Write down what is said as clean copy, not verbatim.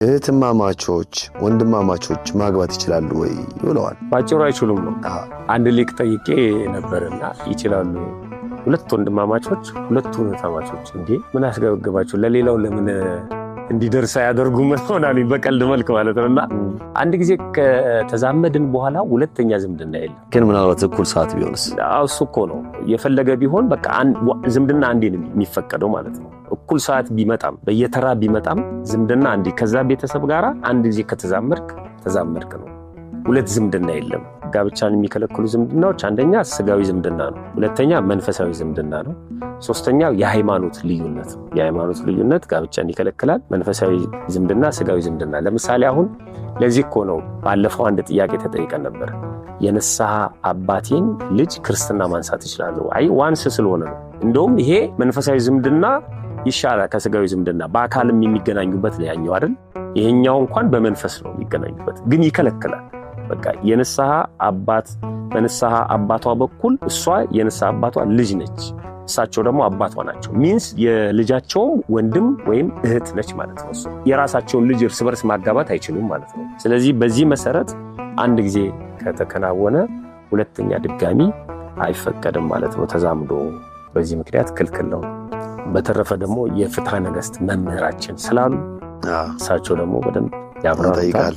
እህትማማቾች ወንድማማቾች ማግባት ይችላሉ ወይ ብለዋል። ባጭሩ አይችሉም ነው። አንድ ሊቅ ጠይቄ ነበርና ይችላሉ ሁለት ወንድማማቾች ሁለት እህትማማቾች እንዴ ምን አስገበገባቸው ለሌላው ለምን እንዲደርስ ያደርጉም ሆናል በቀልድ መልክ ማለት ነውና አንድ ጊዜ ከተዛመድን በኋላ ሁለተኛ ዝምድና የለም። ግን ምናልባት እኩል ሰዓት ቢሆንስ? እሱ እኮ ነው የፈለገ ቢሆን በቃ ዝምድና አንዴ ነው የሚፈቀደው ማለት ነው። እኩል ሰዓት ቢመጣም በየተራ ቢመጣም ዝምድና አንዴ ከዛ ቤተሰብ ጋር አንድ ጊዜ ከተዛመድክ ነው። ሁለት ዝምድና የለም። ጋብቻን የሚከለክሉ ዝምድናዎች አንደኛ ስጋዊ ዝምድና ነው፣ ሁለተኛ መንፈሳዊ ዝምድና ነው፣ ሶስተኛው የሃይማኖት ልዩነት ነው። የሃይማኖት ልዩነት ጋብቻን ይከለክላል። መንፈሳዊ ዝምድና፣ ስጋዊ ዝምድና። ለምሳሌ አሁን ለዚህ እኮ ነው ባለፈው አንድ ጥያቄ ተጠይቀን ነበር። የንስሐ አባቴን ልጅ ክርስትና ማንሳት ይችላል? አይ ዋንስ ስለሆነ ነው። እንደውም ይሄ መንፈሳዊ ዝምድና ይሻላል ከስጋዊ ዝምድና። በአካልም የሚገናኙበት ነው ያኛው አይደል? ይሄኛው እንኳን በመንፈስ ነው የሚገናኙበት፣ ግን ይከለክላል። በቃ የንስሐ አባት በንስሐ አባቷ በኩል እሷ የንስሐ አባቷ ልጅ ነች፣ እሳቸው ደግሞ አባቷ ናቸው። ሚንስ የልጃቸው ወንድም ወይም እህት ነች ማለት ነው። እሱ የራሳቸውን ልጅ እርስ በርስ ማጋባት አይችሉም ማለት ነው። ስለዚህ በዚህ መሰረት አንድ ጊዜ ከተከናወነ ሁለተኛ ድጋሚ አይፈቀድም ማለት ነው ተዛምዶ። በዚህ ምክንያት ክልክል ነው። በተረፈ ደግሞ የፍትሐ ነገሥት መምህራችን ስላሉ እሳቸው ደግሞ በደንብ ያብራሩታል።